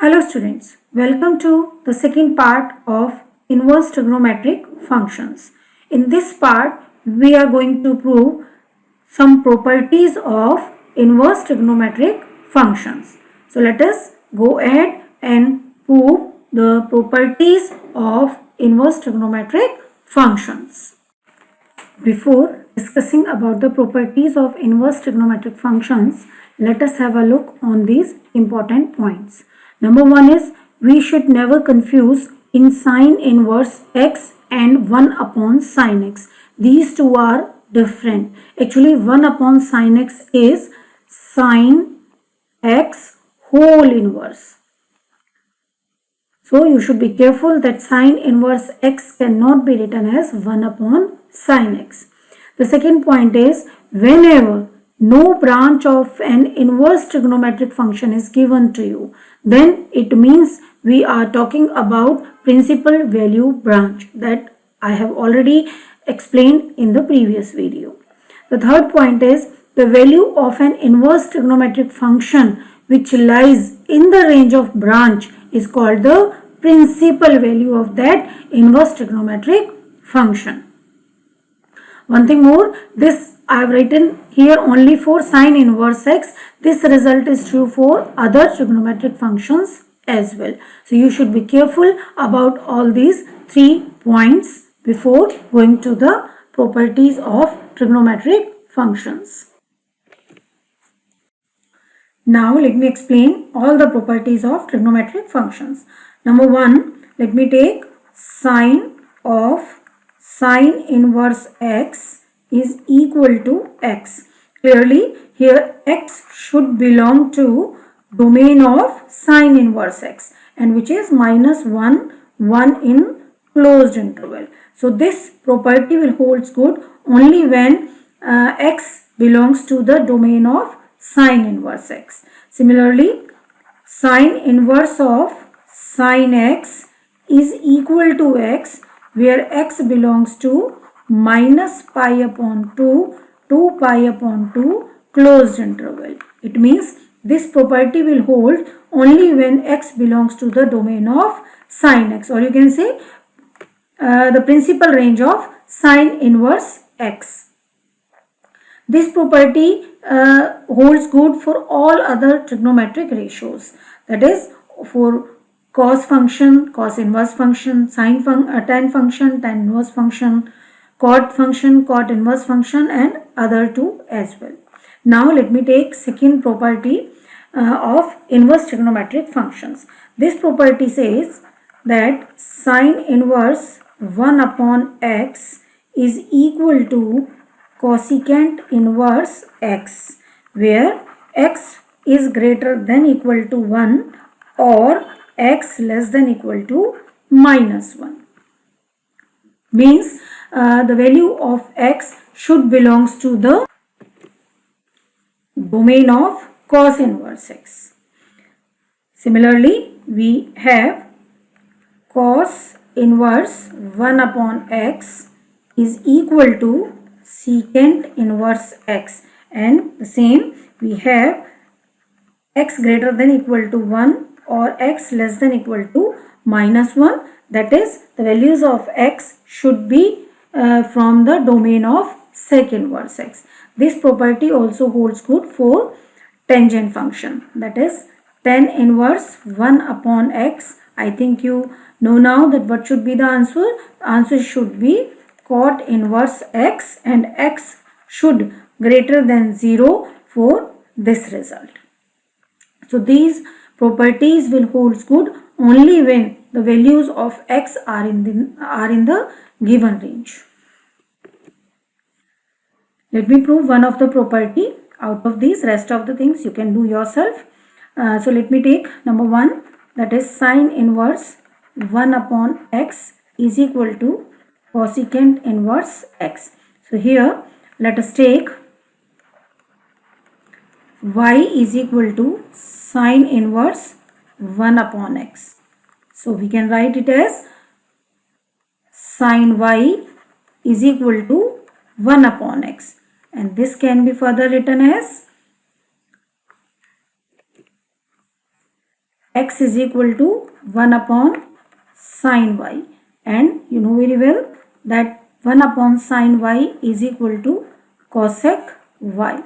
Hello students, welcome to the second part of inverse trigonometric functions. In this part, we are going to prove some properties of inverse trigonometric functions. So let us go ahead and prove the properties of inverse trigonometric functions. Before discussing about the properties of inverse trigonometric functions, let us have a look on these important points. Number one is we should never confuse in sine inverse x and 1 upon sine x. These two are different. Actually 1 upon sine x is sine x whole inverse. So you should be careful that sine inverse x cannot be written as 1 upon sine x. The second point is whenever no branch of an inverse trigonometric function is given to you, then it means we are talking about principal value branch that I have already explained in the previous video. The third point is the value of an inverse trigonometric function which lies in the range of branch is called the principal value of that inverse trigonometric function. One thing more, this I have written here only for sine inverse x. This result is true for other trigonometric functions as well. So you should be careful about all these 3 points before going to the properties of trigonometric functions. Now let me explain all the properties of trigonometric functions. Number 1, let me take sine of sine inverse x is equal to x. Clearly here x should belong to domain of sine inverse x and which is minus 1, 1 in closed interval. So this property will holds good only when x belongs to the domain of sine inverse x. Similarly, sine inverse of sine x is equal to x where x belongs to minus pi upon 2, 2 pi upon 2 closed interval. It means this property will hold only when x belongs to the domain of sine x, or you can say the principal range of sine inverse x. This property holds good for all other trigonometric ratios, that is for cos function, cos inverse function, sine tan function, tan inverse function, cot function, cot inverse function and other two as well. Now let me take second property of inverse trigonometric functions. This property says that sine inverse 1 upon x is equal to cosecant inverse x where x is greater than equal to 1 or x less than equal to minus 1. Means the value of x should belongs to the domain of cos inverse x. Similarly, we have cos inverse 1 upon x is equal to secant inverse x, and the same we have x greater than equal to 1 or x less than equal to minus 1, that is the values of x should be from the domain of sec inverse x. This property also holds good for tangent function, that is tan inverse 1 upon x. I think you know now that what should be the answer. The answer should be cot inverse x and x should greater than 0 for this result. So these properties will hold good only when the values of x are in the given range. Let me prove one of the property. Out of these, rest of the things you can do yourself. So let me take number 1, that is sine inverse 1 upon x is equal to cosecant inverse x. So here let us take y is equal to sine inverse 1 upon x. So we can write it as sine y is equal to 1 upon x, and this can be further written as x is equal to 1 upon sine y, and you know very well that 1 upon sine y is equal to cosec y.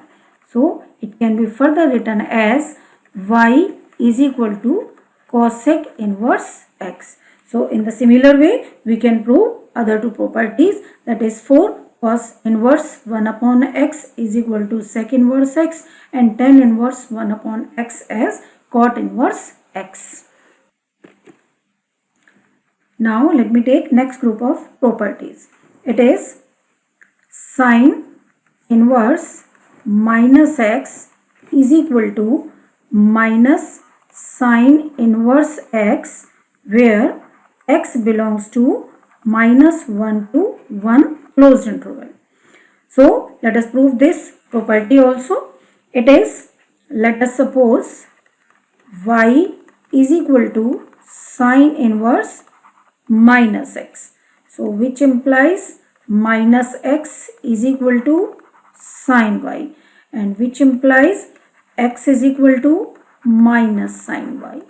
So it can be further written as y is equal to cosec inverse x. So in the similar way we can prove other two properties, that is for cos inverse 1 upon x is equal to sec inverse x, and tan inverse 1 upon x as cot inverse x. Now let me take next group of properties. It is sine inverse minus x is equal to minus sine inverse x, where x belongs to minus 1 to 1 closed interval. So let us prove this property also. It is, let us suppose y is equal to sine inverse minus x. So which implies minus x is equal to sine y, and which implies x is equal to minus sine y,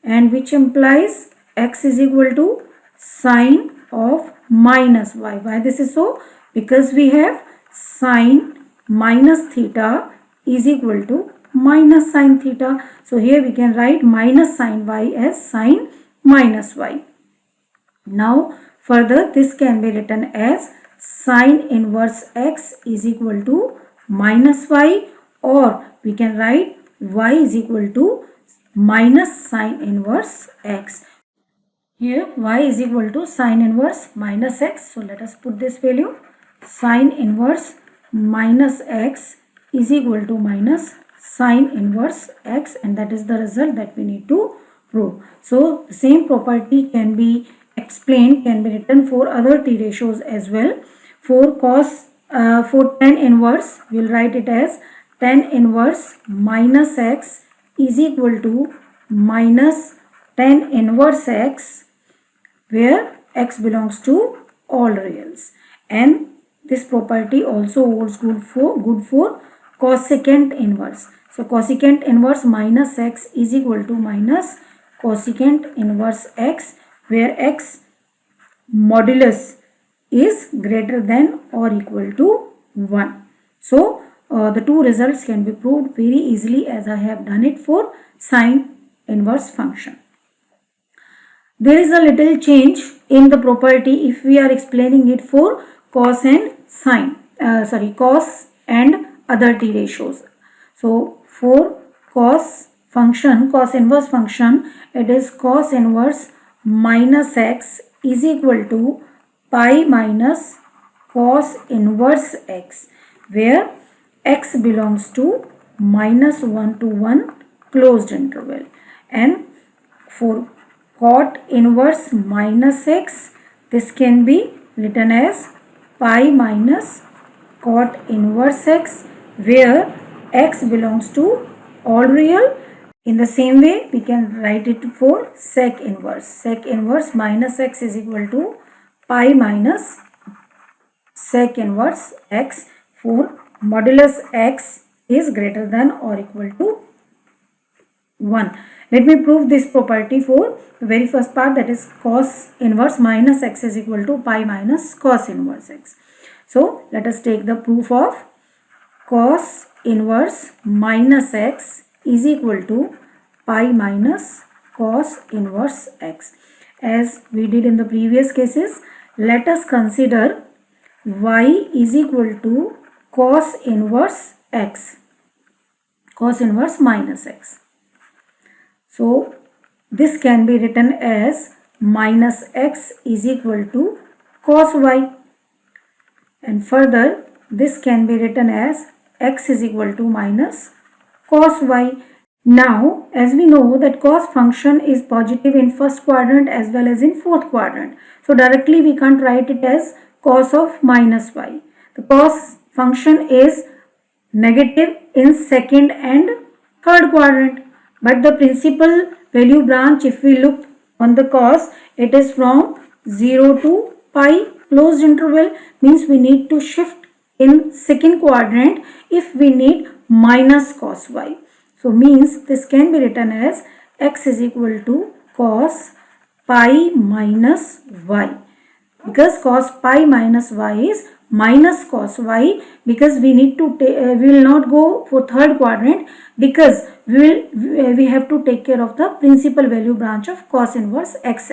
and which implies x is equal to sine of minus y. Why this is so? Because we have sine minus theta is equal to minus sine theta. So here we can write minus sine y as sine minus y. Now further this can be written as sine inverse x is equal to minus y, or we can write y is equal to minus sine inverse x. Here y is equal to sine inverse minus x. So let us put this value. Sine inverse minus x is equal to minus sine inverse x, and that is the result that we need to prove. So the same property can be explained, can be written for other t ratios as well. For tan inverse, we will write it as tan inverse minus x is equal to minus tan inverse x, where x belongs to all reals, and this property also holds good for cosecant inverse. So cosecant inverse minus x is equal to minus cosecant inverse x, where x modulus is greater than or equal to 1. So the two results can be proved very easily, as I have done it for sine inverse function. There is a little change in the property if we are explaining it for cos and cos and other t ratios. So for cos function, cos inverse function, it is cos inverse minus x is equal to pi minus cos inverse x, where x belongs to minus 1 to 1 closed interval, and for cot inverse minus x, this can be written as pi minus cot inverse x, where x belongs to all real. In the same way we can write it for sec inverse. Sec inverse minus x is equal to pi minus sec inverse x, for modulus x is greater than or equal to 1. Let me prove this property for the very first part, that is cos inverse minus x is equal to pi minus cos inverse x. So let us take the proof of cos inverse minus x is equal to pi minus cos inverse x. As we did in the previous cases, let us consider y is equal to cos inverse x, cos inverse minus x. So this can be written as minus x is equal to cos y, and further this can be written as x is equal to minus cos y. Now as we know that cos function is positive in first quadrant as well as in fourth quadrant, so directly we can't write it as cos of minus y. The cos function is negative in second and third quadrant, but the principal value branch, if we look on the cos, it is from 0 to pi closed interval, means we need to shift in second quadrant if we need minus cos y. So means this can be written as x is equal to cos pi minus y, because cos pi minus y is minus cos y, because we need to we will not go for third quadrant, because we have to take care of the principal value branch of cos inverse x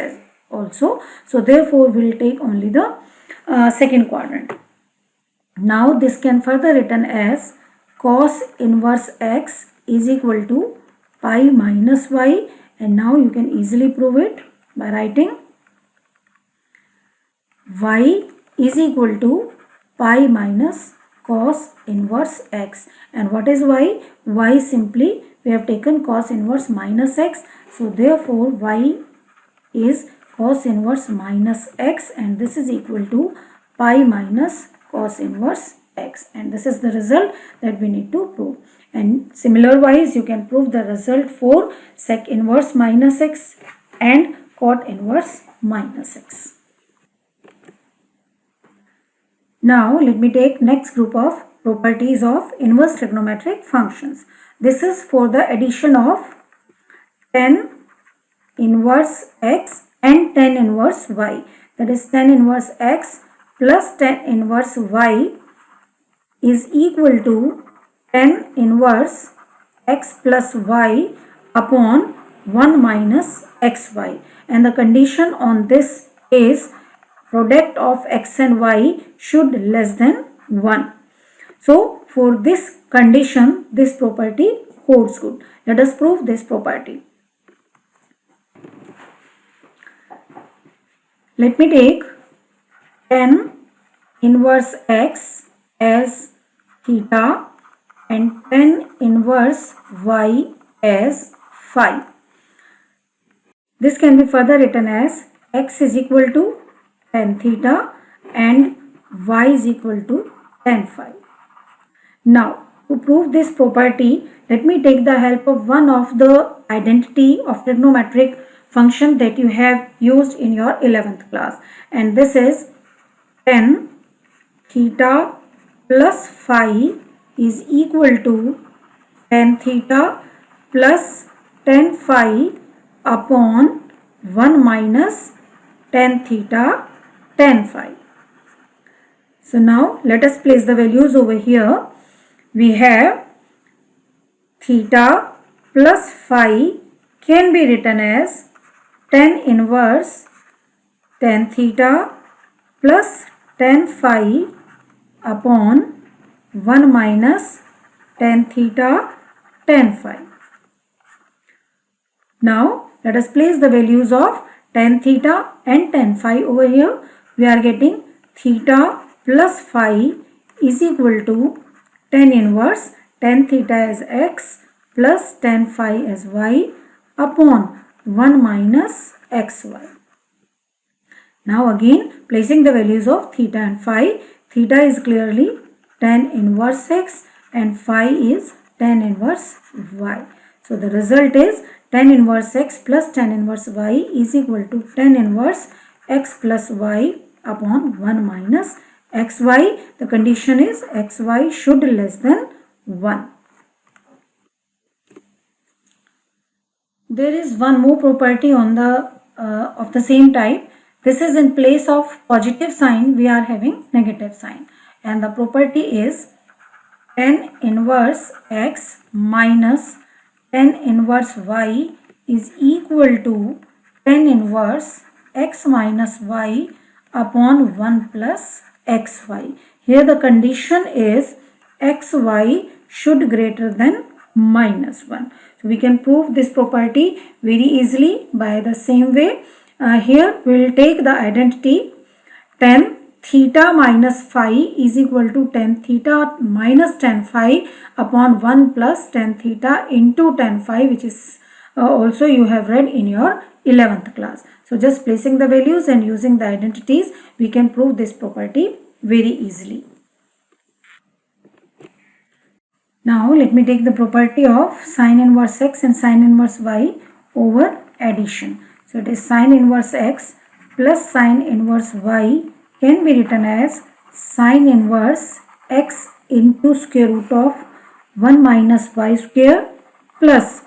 also. So therefore we will take only the second quadrant. Now this can further written as cos inverse x is equal to pi minus y, and now you can easily prove it by writing y is equal to pi minus cos inverse x. And what is y? Y simply we have taken cos inverse minus x, so therefore y is cos inverse minus x, and this is equal to pi minus cos inverse x, and this is the result that we need to prove. And similar wise you can prove the result for sec inverse minus x and cot inverse minus x. Now let me take next group of properties of inverse trigonometric functions. This is for the addition of tan inverse x and tan inverse y. That is tan inverse x plus tan inverse y is equal to tan inverse x plus y upon 1 minus xy. And the condition on this is product of x and y should less than 1. So for this condition, this property holds good. Let us prove this property. Let me take tan inverse x as theta and tan inverse y as phi. This can be further written as x is equal to tan theta and y is equal to tan phi. Now to prove this property, let me take the help of one of the identity of trigonometric function that you have used in your 11th class, and this is tan theta plus phi is equal to tan theta plus tan phi upon 1 minus tan theta tan phi. So now let us place the values over here. We have theta plus phi can be written as tan inverse tan theta plus tan phi upon 1 minus tan theta tan phi. Now let us place the values of tan theta and tan phi over here. We are getting theta plus phi is equal to tan inverse tan theta as x plus tan phi as y upon 1 minus xy. Now again placing the values of theta and phi. Theta is clearly tan inverse x and phi is tan inverse y. So the result is tan inverse x plus tan inverse y is equal to tan inverse x plus y upon 1 minus xy. The condition is xy should less than 1. There is one more property on the of the same type. This is in place of positive sign we are having negative sign, and the property is tan inverse x minus tan inverse y is equal to tan inverse x minus y upon 1 plus xy. Here the condition is xy should greater than minus 1. So we can prove this property very easily by the same way. Here we will take the identity tan theta minus phi is equal to tan theta minus tan phi upon 1 plus tan theta into tan phi, which is also you have read in your 11th class. So just placing the values and using the identities, we can prove this property very easily. Now let me take the property of sine inverse x and sine inverse y over addition. So it is sine inverse x plus sine inverse y can be written as sine inverse x into square root of 1 minus y square plus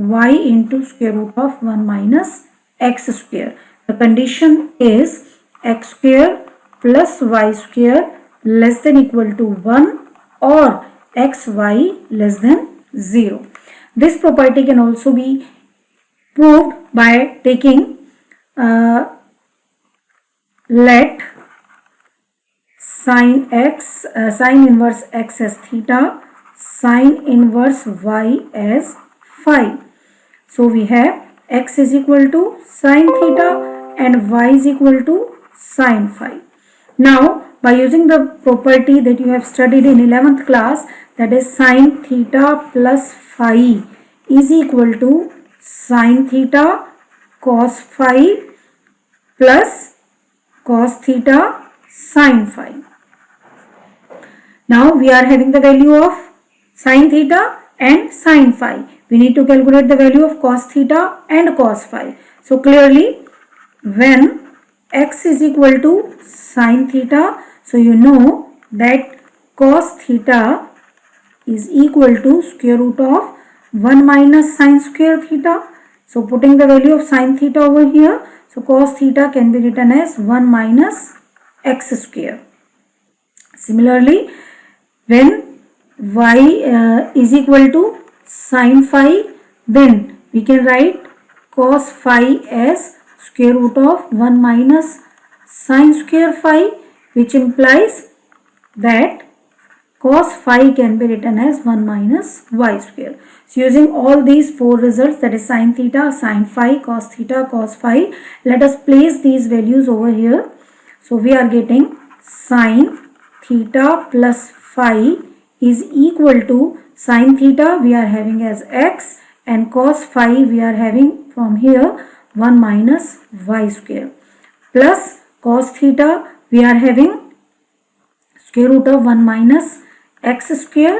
y into square root of 1 minus x square. The condition is x square plus y square less than equal to 1 or xy less than 0. This property can also be proved by taking let sin inverse x as theta, sin inverse y as phi. So we have x is equal to sin theta and y is equal to sin phi. Now by using the property that you have studied in 11th class, that is sin theta plus phi is equal to sin theta cos phi plus cos theta sin phi. Now we are having the value of sin theta and sin phi. We need to calculate the value of cos theta and cos phi. So clearly when x is equal to sin theta, so you know that cos theta is equal to square root of 1 minus sin square theta. So putting the value of sin theta over here, so cos theta can be written as 1 minus x square. Similarly, when y is equal to sin phi, then we can write cos phi as square root of 1 minus sin square phi, which implies that cos phi can be written as 1 minus y square. So using all these four results, that is sin theta, sin phi, cos theta, cos phi, let us place these values over here. So we are getting sin theta plus phi is equal to sin theta we are having as x and cos phi we are having from here 1 minus y square plus cos theta we are having square root of 1 minus x square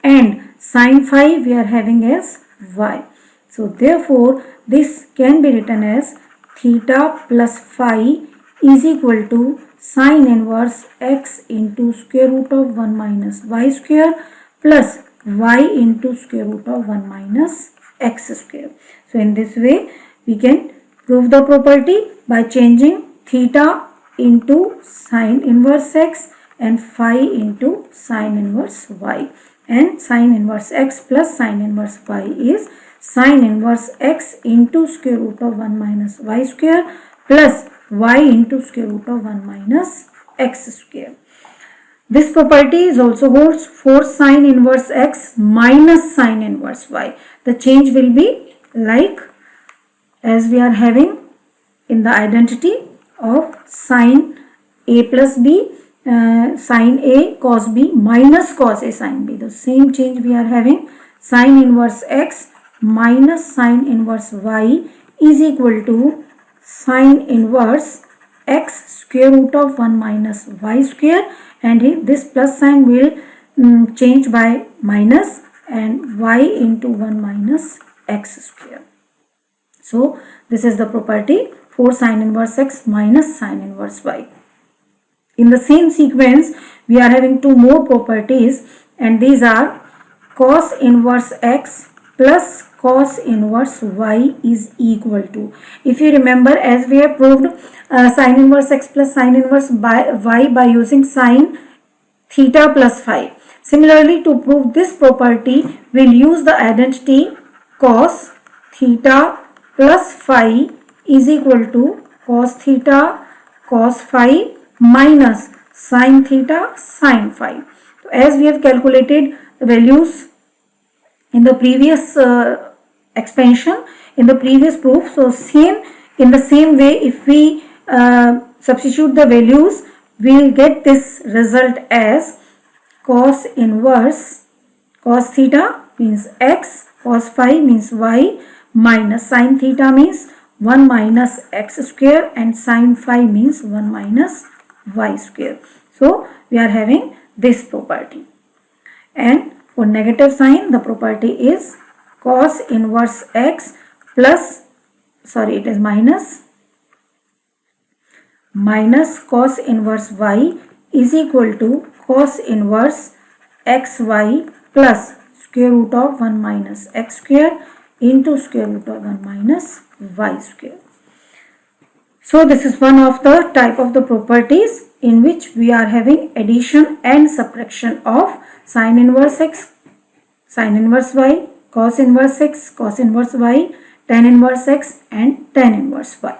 and sin phi we are having as y. So therefore this can be written as theta plus phi is equal to sin inverse x into square root of 1 minus y square plus y into square root of 1 minus x square. So in this way we can prove the property by changing theta into sin inverse x and phi into sin inverse y, and sin inverse x plus sin inverse y is sin inverse x into square root of 1 minus y square plus y into square root of 1 minus x square. This property is also holds for sin inverse x minus sin inverse y. The change will be like as we are having in the identity of sin a plus b, sin a cos b minus cos a sin b. The same change we are having sin inverse x minus sin inverse y is equal to sin inverse x square root of 1 minus y square, and this plus sign will change by minus and y into 1 minus x square. So this is the property for sin inverse x minus sin inverse y. In the same sequence we are having two more properties, and these are cos inverse x plus cos inverse y is equal to. If you remember, as we have proved sin inverse x plus sin inverse y by using sin theta plus phi. Similarly, to prove this property, we'll use the identity cos theta plus phi is equal to cos theta cos phi minus sin theta sin phi. So as we have calculated the values in the previous expansion, in the previous proof, so in the same way if we substitute the values, we will get this result as cos inverse cos theta means x, cos phi means y, minus sin theta means 1 minus x square, and sin phi means 1 minus y square. So we are having this property. And for negative sign, the property is cos inverse x plus, sorry, it is minus cos inverse y is equal to cos inverse xy plus square root of 1 minus x square into square root of 1 minus y square. So this is one of the type of the properties in which we are having addition and subtraction of sine inverse x, sine inverse y, cos inverse x, cos inverse y, tan inverse x and tan inverse y.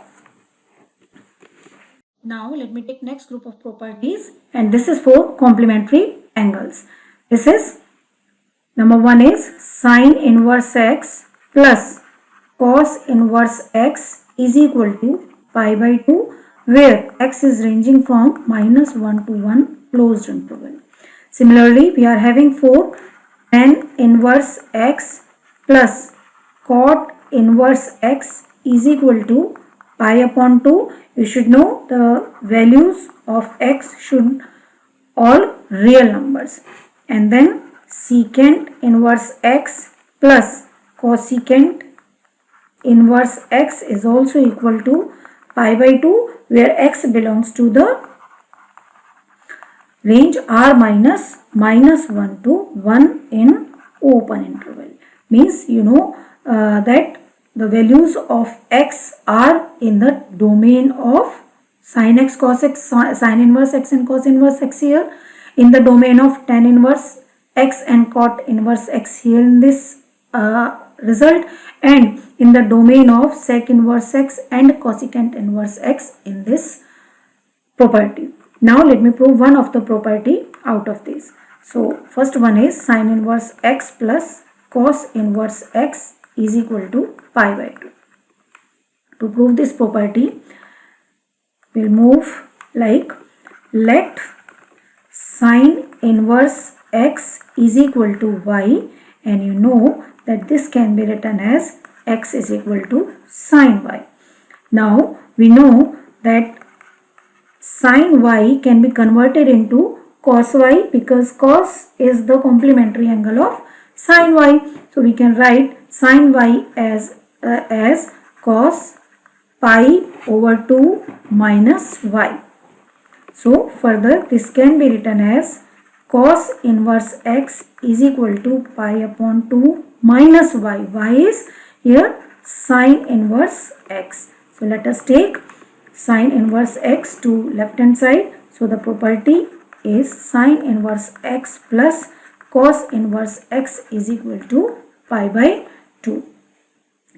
Now let me take next group of properties, and this is for complementary angles. This is number 1 is sine inverse x plus cos inverse x is equal to pi by 2, where x is ranging from minus 1 to 1 closed interval. Similarly, we are having for tan inverse x plus cot inverse x is equal to pi upon 2. You should know the values of x should all real numbers. And then secant inverse x plus cosecant inverse x is also equal to pi by 2, where x belongs to the range r minus minus 1 to 1 in open interval. Means you know that the values of x are in the domain of sin x, cos x, sin inverse x and cos inverse x here, in the domain of tan inverse x and cot inverse x here in this result, and in the domain of sec inverse x and cosecant inverse x in this property. Now let me prove one of the property out of this. So first one is sin inverse x plus cos inverse x is equal to pi by 2. To prove this property, we'll move like let sin inverse x is equal to y, and you know that this can be written as x is equal to sin y. Now we know that sin y can be converted into cos y because cos is the complementary angle of sin y. So we can write sin y as cos pi over 2 minus y. So further this can be written as cos inverse x is equal to pi upon 2 minus y. Y is here sin inverse x. So let us take sin inverse x to left hand side. So the property is sin inverse x plus cos inverse x is equal to pi by 2.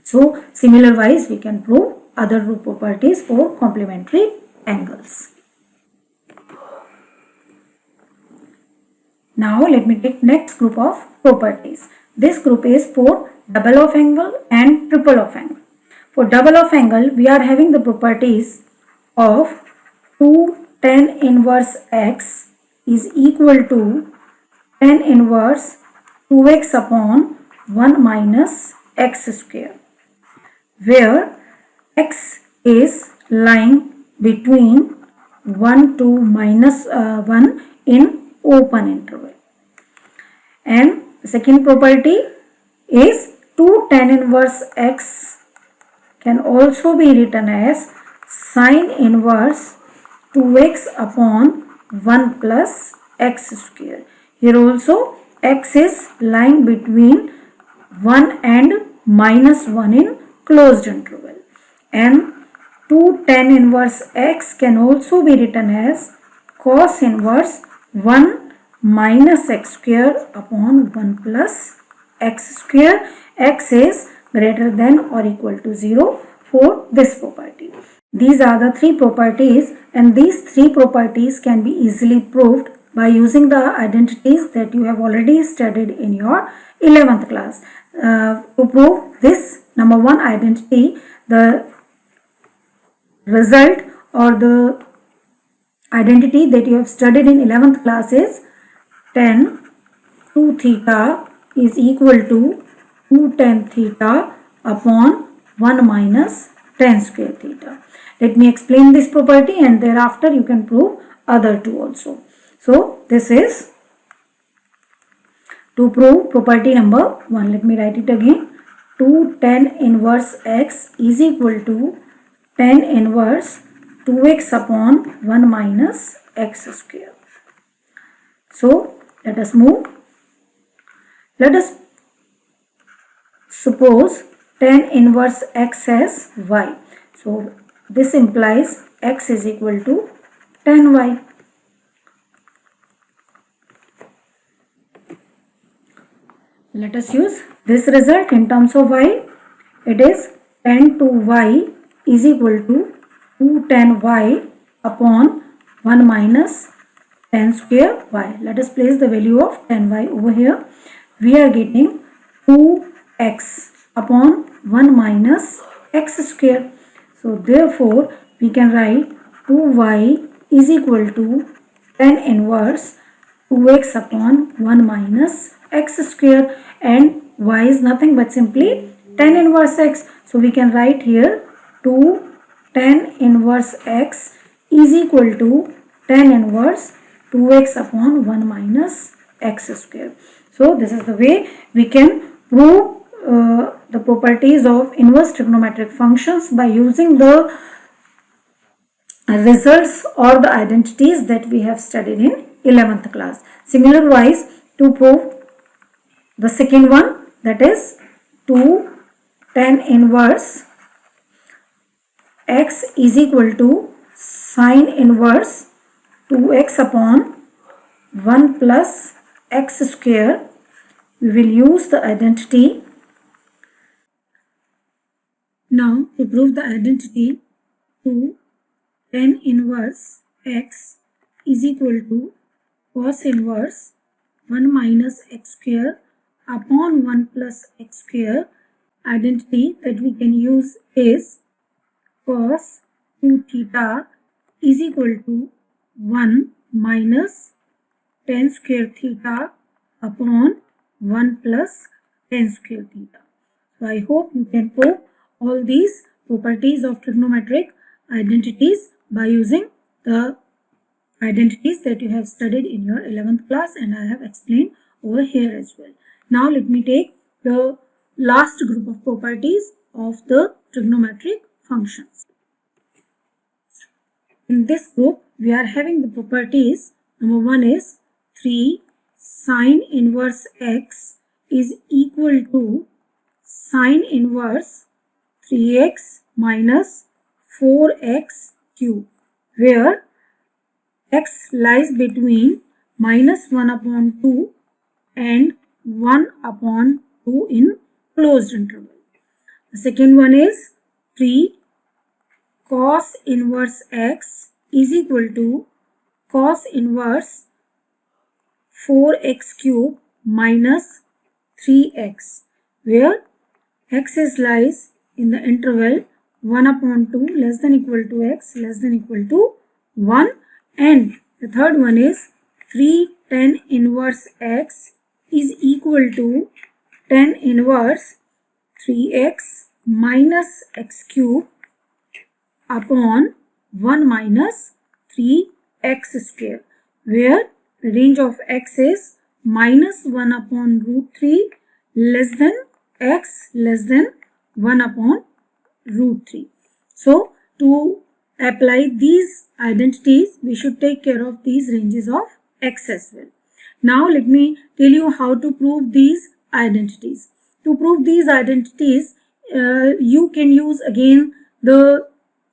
So similar wise we can prove other properties for complementary angles. Now let me take next group of properties. This group is for double of angle and triple of angle. For double of angle we are having the properties of 2 tan inverse x is equal to tan inverse 2x upon 1 minus x square, where x is lying between 1 to minus 1 in open interval. And the second property is 2 tan inverse x can also be written as sin inverse 2x upon 1 plus x square. Here also x is lying between 1 and minus 1 in closed interval. And 2 tan inverse x can also be written as cos inverse 1 minus x square upon 1 plus x square. X is greater than or equal to 0 for this property. These are the three properties, and these three properties can be easily proved by using the identities that you have already studied in your 11th class. To prove this number 1 identity, the result or the identity that you have studied in 11th class is tan 2 theta is equal to 2 tan theta upon 1 minus tan square theta. Let me explain this property and thereafter you can prove other two also. So this is to prove property number 1. Let me write it again. 2 tan inverse x is equal to tan inverse 2x upon 1 minus x square. So let us move. Let us suppose tan inverse x as y. So this implies x is equal to tan y. Let us use this result in terms of y. It is tan 2y is equal to 2 tan y upon 1 minus tan square y. Let us place the value of tan y over here. We are getting 2x upon 1 minus x square. So therefore we can write 2y is equal to tan inverse 2x upon 1 minus x square, and y is nothing but simply tan inverse x. So we can write here 2 tan inverse x is equal to tan inverse 2x upon 1 minus x square. So this is the way we can prove the properties of inverse trigonometric functions by using the results or the identities that we have studied in 11th class. Similar wise, to prove the second one, that is 2 tan inverse x is equal to sine inverse 2x upon 1 plus x square. We will use the identity. Now to prove the identity, 2 tan inverse x is equal to cos inverse 1 minus x square upon 1 plus x square. Identity that we can use is cos 2 theta is equal to 1 minus tan square theta upon 1 plus tan square theta. So I hope you can prove all these properties of trigonometric identities by using the identities that you have studied in your 11th class, and I have explained over here as well. Now let me take the last group of properties of the trigonometric functions. In this group we are having the properties. Number 1 is 3 sine inverse x is equal to sine inverse 3x minus 4x cube, where x lies between minus 1 upon 2 and 1 upon 2 in closed interval. The second one is 3 cos inverse x is equal to cos inverse 4x cube minus 3x, where x is lies in the interval 1 upon 2 less than equal to x less than equal to 1. And the third one is 3 tan inverse x is equal to tan inverse 3x minus x cube upon 1 minus 3x square, where the range of x is minus 1 upon root 3 less than x less than 1 upon root 3. So to apply these identities, we should take care of these ranges of x as well. Now let me tell you how to prove these identities. To prove these identities, you can use again the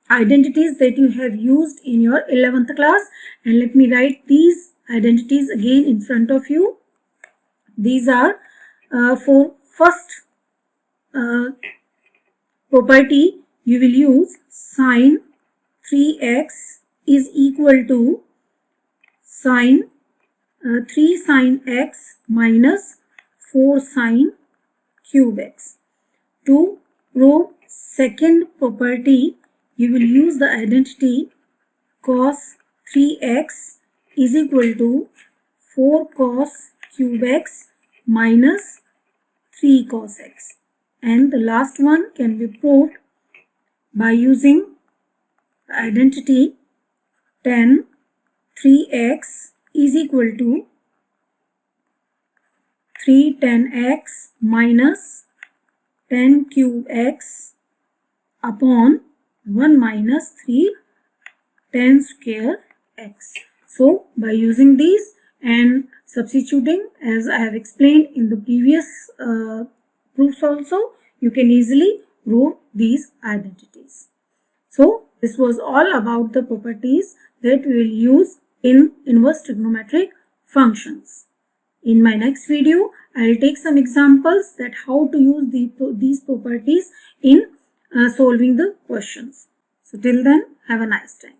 identities that you have used in your 11th class, and let me write these identities again in front of you. These are for first property, you will use sine 3x is equal to sine 3 sine x minus 4 sine cube x. To prove second property, you will use the identity cos 3x is equal to 4 cos cube x minus 3 cos x. And the last one can be proved by using the identity tan 3x is equal to 3 tan x minus tan cube x upon 1 minus 3 tan square x. So by using these and substituting as I have explained in the previous proofs also, you can easily prove these identities. So this was all about the properties that we will use in inverse trigonometric functions. In my next video, I will take some examples that how to use these properties in solving the questions. So till then, have a nice time.